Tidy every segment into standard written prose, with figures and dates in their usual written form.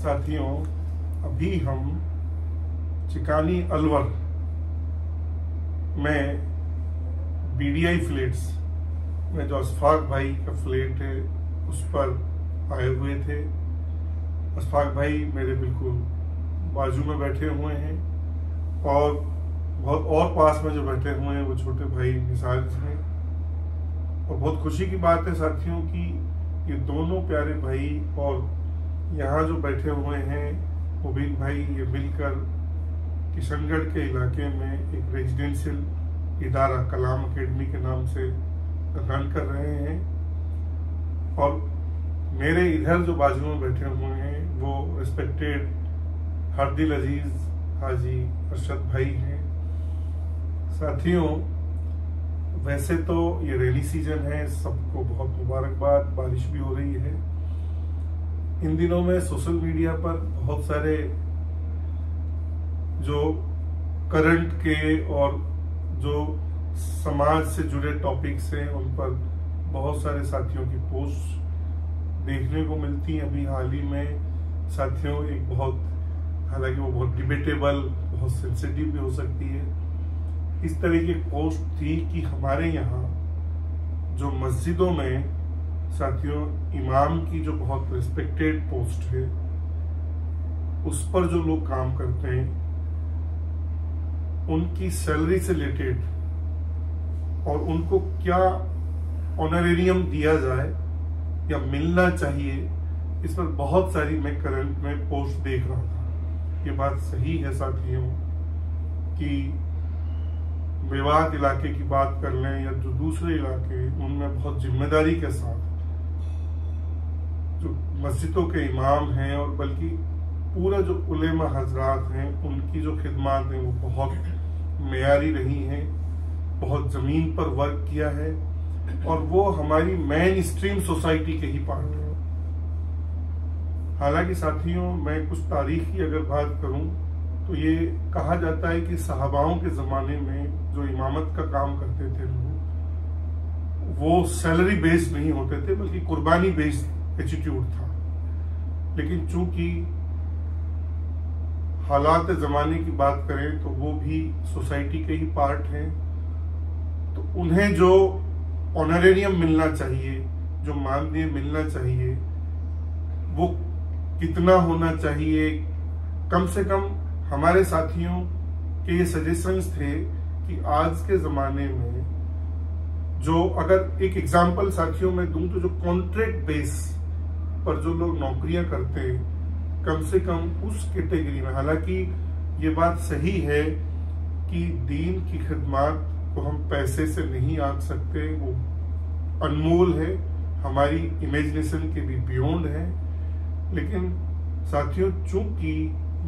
साथियों, अभी हम चिकानी अलवर में BDI फ्लैट्स में जो अशफाक भाई का फ्लैट है उस पर आए हुए थे। अशफाक भाई मेरे बिल्कुल बाजू में बैठे हुए हैं और बहुत और पास में जो बैठे हुए हैं वो छोटे भाई निसार हैं। और बहुत खुशी की बात है साथियों कि ये दोनों प्यारे भाई और यहाँ जो बैठे हुए हैं मुबीन भाई, ये मिलकर किशनगढ़ के इलाके में एक रेजिडेंशियल इदारा कलाम अकेडमी के नाम से रन कर रहे हैं। और मेरे इधर जो बाजू में बैठे हुए हैं वो रिस्पेक्टेड हरदिल अजीज हाजी अरशद भाई हैं। साथियों, वैसे तो ये रेनी सीजन है, सबको बहुत मुबारकबाद, बारिश भी हो रही है। इन दिनों में सोशल मीडिया पर बहुत सारे जो करंट के और जो समाज से जुड़े टॉपिक्स हैं उन पर बहुत सारे साथियों की पोस्ट देखने को मिलती हैं। अभी हाल ही में साथियों एक बहुत, हालांकि वो बहुत डिबेटेबल, बहुत सेंसिटिव भी हो सकती है, इस तरह की पोस्ट थी कि हमारे यहाँ जो मस्जिदों में साथियों इमाम की जो बहुत रिस्पेक्टेड पोस्ट है उस पर जो लोग काम करते हैं उनकी सैलरी से रिलेटेड और उनको क्या ऑनरेरियम दिया जाए या मिलना चाहिए, इस पर बहुत सारी मैं करंट में पोस्ट देख रहा था। ये बात सही है साथियों कि मेवात इलाके की बात कर लें या जो दूसरे इलाके, उनमें बहुत जिम्मेदारी के साथ जो मस्जिदों के इमाम हैं और बल्कि पूरा जो उलेमा हजरात हैं उनकी जो खिदमात हैं वो बहुत मेयारी रही हैं, बहुत जमीन पर वर्क किया है और वो हमारी मेन स्ट्रीम सोसाइटी के ही पार्ट है। हालांकि साथियों, मैं कुछ तारीख की अगर बात करूं तो ये कहा जाता है कि सहाबाओं के जमाने में जो इमामत का काम करते थे लोग, वो सैलरी बेस्ड नहीं होते थे बल्कि कुर्बानी बेस्ड एटीट्यूड था। लेकिन चूंकि हालात जमाने की बात करें तो वो भी सोसाइटी के ही पार्ट हैं, तो उन्हें जो ऑनरेरियम मिलना चाहिए, जो मानदेय मिलना चाहिए, वो कितना होना चाहिए, कम से कम हमारे साथियों के ये सजेशंस थे कि आज के जमाने में जो, अगर एक एग्जांपल साथियों में दूं तो जो कॉन्ट्रैक्ट बेस पर जो लोग नौकरियां करते हैं, कम से कम उस कैटेगरी में, हालांकि ये बात सही है कि दीन की खिदमत को हम पैसे से नहीं आंक सकते, वो अनमोल है, हमारी इमेजिनेशन के भी बियॉन्ड है। लेकिन साथियों, चूंकि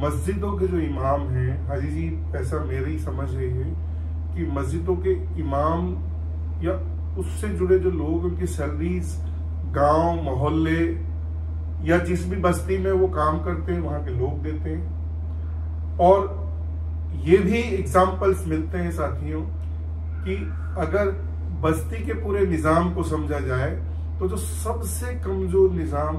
मस्जिदों के जो इमाम हैं, हाजी जी ऐसा मेरी समझ है कि मस्जिदों के इमाम या उससे जुड़े जो लोग, उनकी सैलरीज गांव मोहल्ले या जिस भी बस्ती में वो काम करते हैं वहां के लोग देते हैं। और ये भी एग्जाम्पल्स मिलते हैं साथियों कि अगर बस्ती के पूरे निजाम को समझा जाए तो जो सबसे कमजोर निजाम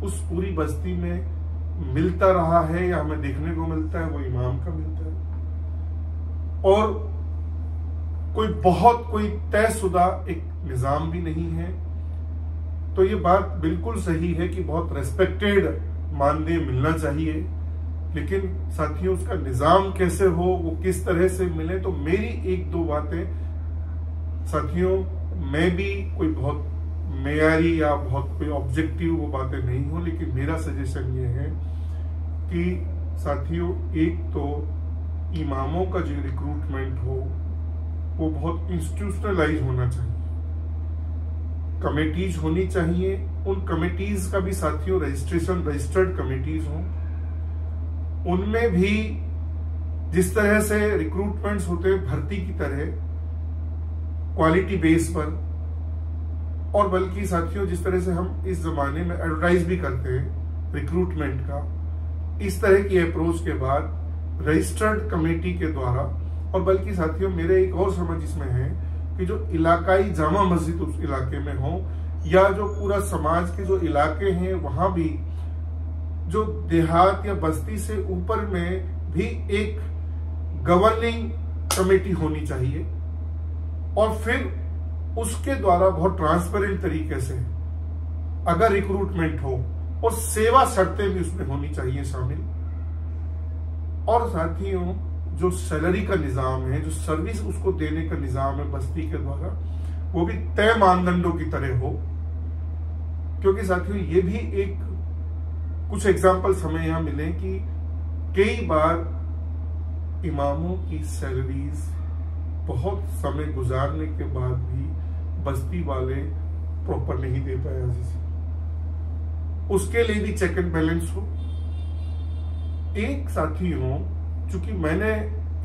उस पूरी बस्ती में मिलता रहा है या हमें देखने को मिलता है वो इमाम का मिलता है। और कोई तयशुदा एक निजाम भी नहीं है। तो ये बात बिल्कुल सही है कि बहुत रेस्पेक्टेड मानदेय मिलना चाहिए, लेकिन साथियों उसका निजाम कैसे हो, वो किस तरह से मिले। तो मेरी एक दो बातें साथियों, मैं भी कोई बहुत मेयारी या बहुत कोई ऑब्जेक्टिव वो बातें नहीं हो, लेकिन मेरा सजेशन ये है कि साथियों, एक तो इमामों का जो रिक्रूटमेंट हो वो बहुत इंस्टीट्यूशनलाइज होना चाहिए, कमेटीज होनी चाहिए। उन कमेटीज का भी साथियों रजिस्ट्रेशन, रजिस्टर्ड कमेटीज हों, उनमें भी जिस तरह से रिक्रूटमेंट्स होते हैं भर्ती की तरह क्वालिटी बेस पर, और बल्कि साथियों जिस तरह से हम इस जमाने में एडवर्टाइज भी करते हैं रिक्रूटमेंट का, इस तरह की अप्रोच के बाद रजिस्टर्ड कमेटी के द्वारा, और बल्कि साथियों मेरे एक और समझ इसमें है कि जो इलाकाई जामा मस्जिद उस इलाके में हो या जो पूरा समाज के जो इलाके हैं वहां भी जो देहात या बस्ती से ऊपर में भी एक गवर्निंग कमेटी होनी चाहिए, और फिर उसके द्वारा बहुत ट्रांसपेरेंट तरीके से अगर रिक्रूटमेंट हो, और सेवा शर्तें भी उसमें होनी चाहिए शामिल। और साथियों, जो सैलरी का निजाम है, जो सर्विस उसको देने का निजाम है बस्ती के द्वारा, वो भी तय मानदंडों की तरह हो। क्योंकि साथियों, ये भी एक कुछ एग्जाम्पल्स हमें यहां मिले कि कई बार इमामों की सैलरीज बहुत समय गुजारने के बाद भी बस्ती वाले प्रॉपर नहीं दे पाए। उसके लिए भी चेक एंड बैलेंस हो। एक साथियों, चूंकि मैंने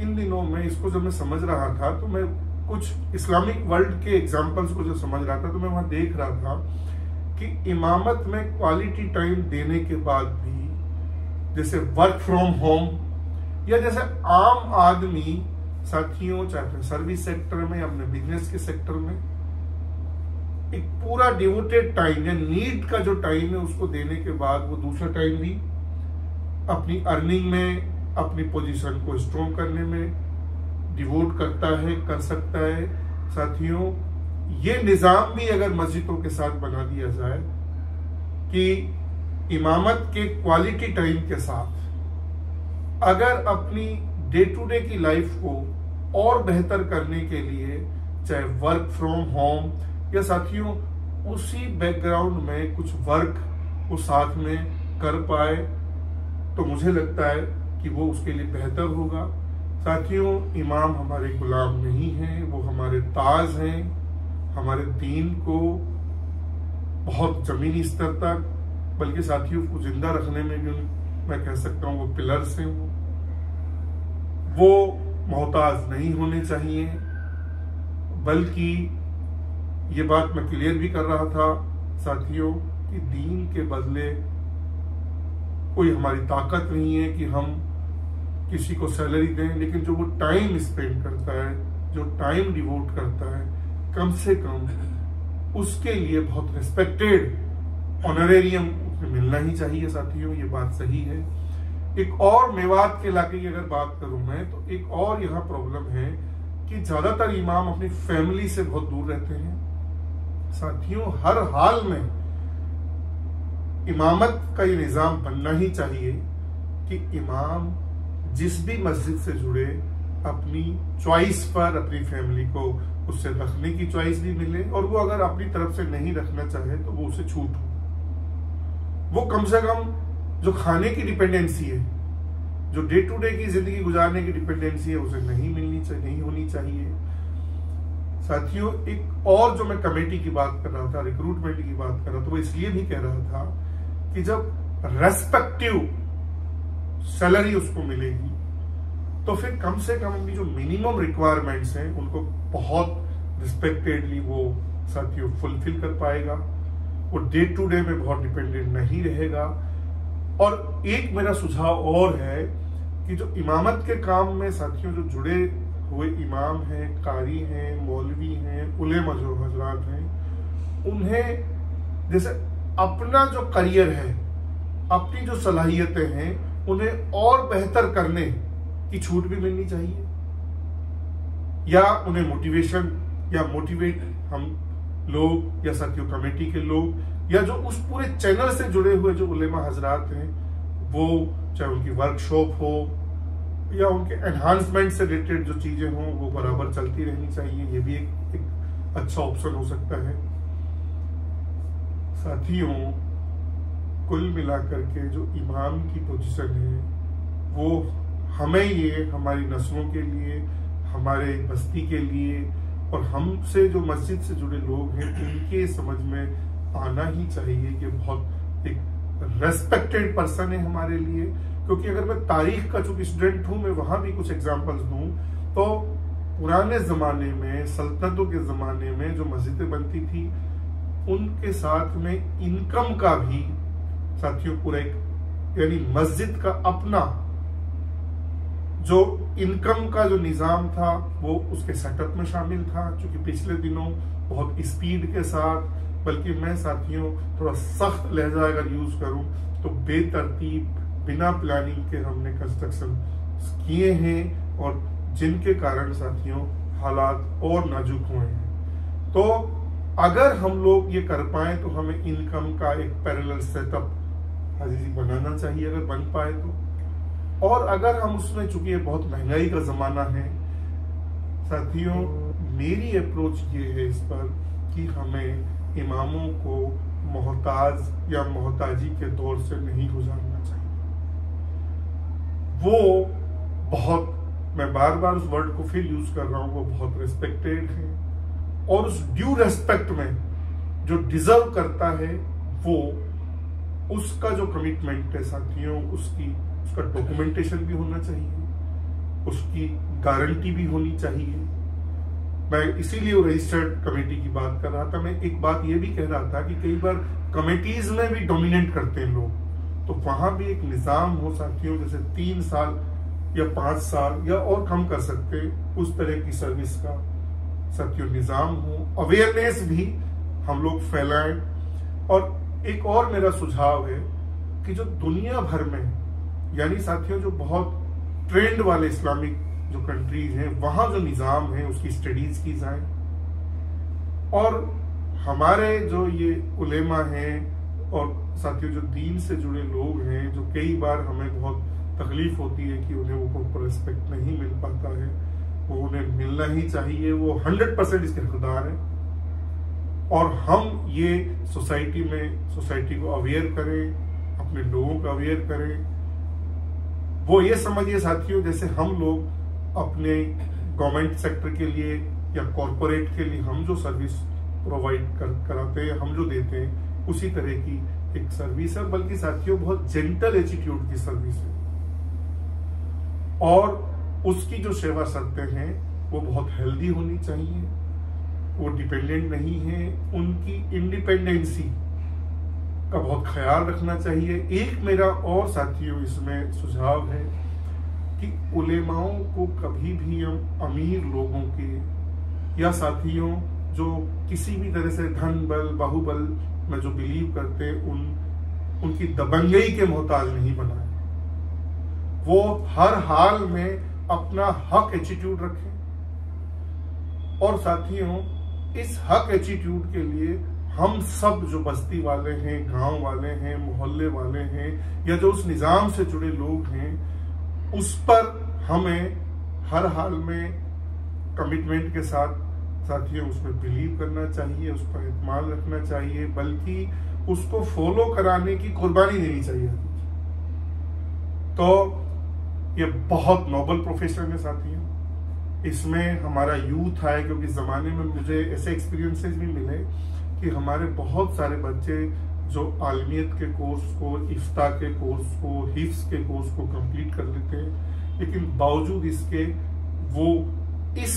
इन दिनों में इसको जब मैं समझ रहा था, तो मैं कुछ इस्लामिक वर्ल्ड के एग्जाम्पल्स को जब समझ रहा था, तो मैं वहां देख रहा था कि इमामत में क्वालिटी टाइम देने के बाद भी, जैसे वर्क फ्रॉम होम, या जैसे आम आदमी साथियों, चाहे सर्विस सेक्टर में या अपने बिजनेस के सेक्टर में, एक पूरा डिवोटेड टाइम या नीड का जो टाइम है उसको देने के बाद वो दूसरा टाइम भी अपनी अर्निंग में, अपनी पोजीशन को स्ट्रॉन्ग करने में डिवोट करता है, कर सकता है। साथियों, ये निजाम भी अगर मस्जिदों के साथ बना दिया जाए कि इमामत के क्वालिटी टाइम के साथ अगर अपनी डे टू डे की लाइफ को और बेहतर करने के लिए, चाहे वर्क फ्रॉम होम या साथियों उसी बैकग्राउंड में कुछ वर्क वो साथ में कर पाए, तो मुझे लगता है कि वो उसके लिए बेहतर होगा। साथियों, इमाम हमारे गुलाम नहीं हैं, वो हमारे ताज हैं। हमारे दीन को बहुत जमीनी स्तर तक, बल्कि साथियों को जिंदा रखने में भी मैं कह सकता हूं वो पिलर्स हैं। वो मोहताज नहीं होने चाहिए, बल्कि ये बात मैं क्लियर भी कर रहा था साथियों कि दीन के बदले कोई हमारी ताकत नहीं है कि हम किसी को सैलरी दें, लेकिन जो वो टाइम स्पेंड करता है, जो टाइम डिवोट करता है, कम से कम उसके लिए बहुत रिस्पेक्टेड ऑनरेरियम मिलना ही चाहिए। साथियों, ये बात सही है। एक और मेवात के इलाके की अगर बात करूं मैं, तो एक और यहाँ प्रॉब्लम है कि ज्यादातर इमाम अपनी फैमिली से बहुत दूर रहते हैं। साथियों, हर हाल में इमामत का ये निजाम बनना ही चाहिए कि इमाम जिस भी मस्जिद से जुड़े, अपनी चॉइस पर अपनी फैमिली को उससे रखने की चॉइस भी मिले, और वो अगर अपनी तरफ से नहीं रखना चाहे तो वो उसे छूट हो। वो कम से कम जो खाने की डिपेंडेंसी है, जो डे टू डे की जिंदगी गुजारने की डिपेंडेंसी है, उसे नहीं होनी चाहिए। साथियों, एक और जो मैं कमेटी की बात कर रहा था, रिक्रूटमेंट की बात कर रहा था, तो वो इसलिए भी कह रहा था कि जब रेस्पेक्टिव सैलरी उसको मिलेगी, तो फिर कम से कम अपनी जो मिनिमम रिक्वायरमेंट्स हैं उनको बहुत रिस्पेक्टेडली वो साथियों फुलफिल कर पाएगा। वो डे टू डे में बहुत डिपेंडेंट नहीं रहेगा। और एक मेरा सुझाव और है कि जो इमामत के काम में साथियों जो जुड़े हुए इमाम हैं, कारी हैं, मौलवी हैं, उलेमा जो हजरात हैं, उन्हें जैसे अपना जो करियर है, अपनी जो सलाहियतें हैं, उन्हें और बेहतर करने की छूट भी मिलनी चाहिए, या उन्हें मोटिवेशन या मोटिवेट हम लोग या साथियों कमेटी के लोग, या जो उस पूरे चैनल से जुड़े हुए जो उलेमा हजरात हैं, वो चाहे उनकी वर्कशॉप हो या उनके एनहांसमेंट से रिलेटेड जो चीजें हों, वो बराबर चलती रहनी चाहिए। ये भी एक अच्छा ऑप्शन हो सकता है। साथियों, कुल मिलाकर के जो इमाम की पोजीशन है, वो हमें, ये हमारी नस्लों के लिए, हमारे बस्ती के लिए, और हमसे जो मस्जिद से जुड़े लोग हैं, उनके समझ में आना ही चाहिए कि बहुत एक रेस्पेक्टेड पर्सन है हमारे लिए। क्योंकि अगर मैं तारीख का चूंकि स्टूडेंट हूं, मैं वहां भी कुछ एग्जांपल्स दूं, तो पुराने जमाने में, सल्तनतों के जमाने में जो मस्जिदें बनती थी, उनके साथ में इनकम का भी साथियों पूरा एक, यानी मस्जिद का अपना जो इनकम का जो निजाम था वो उसके सेटअप में शामिल था। क्योंकि पिछले दिनों बहुत स्पीड के साथ बल्कि मैं साथियों थोड़ा सख्त लहजा अगर यूज करूं तो बेतरतीब बिना प्लानिंग के हमने कंस्ट्रक्शन किए हैं और जिनके कारण साथियों हालात और नाजुक हुए हैं। तो अगर हम लोग ये कर पाए तो हमें इनकम का एक पैरेलल सेटअप हाजी जी बनाना चाहिए अगर बन पाए तो। और अगर हम उसमें, चूंकि ये बहुत महंगाई का जमाना है साथियों, मेरी अप्रोच ये है इस पर कि हमें इमामों को मोहताज या मोहताजी के दौर से नहीं गुजारना चाहिए। वो बहुत, मैं बार बार उस वर्ड को फिर यूज कर रहा हूं, वो बहुत रिस्पेक्टेड है और उस ड्यू रेस्पेक्ट में जो डिजर्व करता है वो उसका जो कमिटमेंट है साथियों, उसका डॉक्यूमेंटेशन भी होना चाहिए, उसकी गारंटी भी होनी चाहिए। मैं इसीलिए वो रजिस्टर्ड कमेटी की बात कर रहा था। मैं एक बात ये भी कह रहा था कि कई बार कमेटीज में भी डोमिनेट करते हैं लोग, तो वहां भी एक निजाम हो साथियों, जैसे 3 साल या 5 साल या और कम कर सकते, उस तरह की सर्विस का साथियों निजाम हो। अवेयरनेस भी हम लोग फैलाएं। और एक और मेरा सुझाव है कि जो दुनिया भर में, यानी साथियों जो बहुत ट्रेंड वाले इस्लामिक जो कंट्रीज हैं, वहां जो निजाम है उसकी स्टडीज की जाए। और हमारे जो ये उलेमा हैं और साथियों जो दीन से जुड़े लोग हैं, जो कई बार हमें बहुत तकलीफ होती है कि उन्हें वो प्रॉपर रिस्पेक्ट नहीं मिल पाता है, वो उन्हें मिलना ही चाहिए, वो 100% इसके हकदार हैं। और हम ये सोसाइटी को अवेयर करें, अपने लोगों को अवेयर करें। वो ये समझिए साथियों, जैसे हम लोग अपने गवर्नमेंट सेक्टर के लिए या कॉरपोरेट के लिए हम जो सर्विस प्रोवाइड कराते हैं, हम जो देते हैं, उसी तरह की एक सर्विस है, बल्कि साथियों बहुत जेंटल एटीट्यूड की सर्विस है। और उसकी जो सेवा शर्तें हैं वो बहुत हेल्दी होनी चाहिए, वो डिपेंडेंट नहीं है, उनकी इंडिपेंडेंसी का बहुत ख्याल रखना चाहिए। एक मेरा और साथियों इसमें सुझाव है कि उलेमाओं को कभी भी हम अमीर लोगों के या साथियों जो किसी भी तरह से धन बल बाहुबल में जो बिलीव करते उनकी दबंगई के मोहताज नहीं बनाए। वो हर हाल में अपना हक एटीट्यूड रखें। और साथियों इस हक एटीट्यूड के लिए हम सब जो बस्ती वाले हैं, गांव वाले हैं, मोहल्ले वाले हैं, या जो उस निजाम से जुड़े लोग हैं, उस पर हमें हर हाल में कमिटमेंट के साथ साथियों उसमें बिलीव करना चाहिए, उस पर इत्मीनान रखना चाहिए, बल्कि उसको फॉलो कराने की कुर्बानी देनी चाहिए। तो ये बहुत नोबल प्रोफेशन है साथियों, इसमें हमारा यूथ आए, क्योंकि जमाने में मुझे ऐसे एक्सपीरियंसेस भी मिले कि हमारे बहुत सारे बच्चे जो आलमियत के कोर्स को, इफ्ता के कोर्स को, हिफ्स के कोर्स को कंप्लीट कर लेते हैं, लेकिन बावजूद इसके वो इस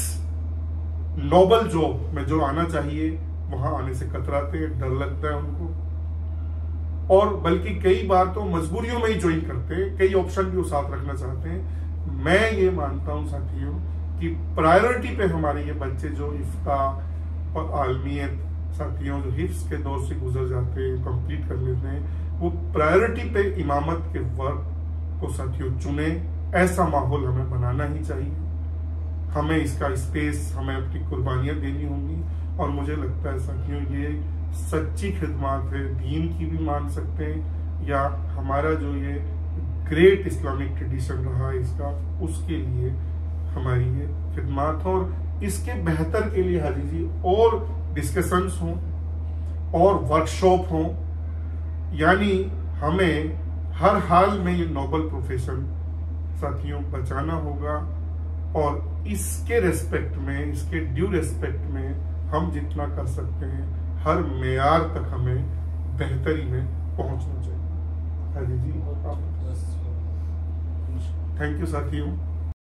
नोबल जॉब में जो आना चाहिए वहां आने से कतराते हैं, डर लगता है उनको। और बल्कि कई बार तो मजबूरियों में ही ज्वाइन करते हैं, कई ऑप्शन भी वो साथ रखना चाहते हैं। मैं ये मानता हूं साथियों कि प्रायोरिटी पे हमारे ये बच्चे जो इफ्ता और आलमियत साथियों जो हिफ्स के दौर से गुजर जाते हैं, कंप्लीट कर लेते हैं, वो प्रायोरिटी पे इमामत के वर्क को साथियों चुने। ऐसा माहौल हमें बनाना ही चाहिए, हमें इसका स्पेस, हमें अपनी कुर्बानियां देनी होंगी। और मुझे लगता है साथियों ये सच्ची खिदमत है, दीन की भी मान सकते हैं, या हमारा जो ये ग्रेट इस्लामिक ट्रेडिशन रहा है इसका, उसके लिए हमारी ये खिदमत। और इसके बेहतर के लिए हाजी जी और डिस्कशंस हों और वर्कशॉप हों, यानी हमें हर हाल में ये नोबल प्रोफेशन साथियों बचाना होगा। और इसके रेस्पेक्ट में, इसके ड्यू रेस्पेक्ट में हम जितना कर सकते हैं, हर मेयार तक हमें बेहतरी में पहुंचना चाहिए। हाजी जी, थैंक यू साथियों।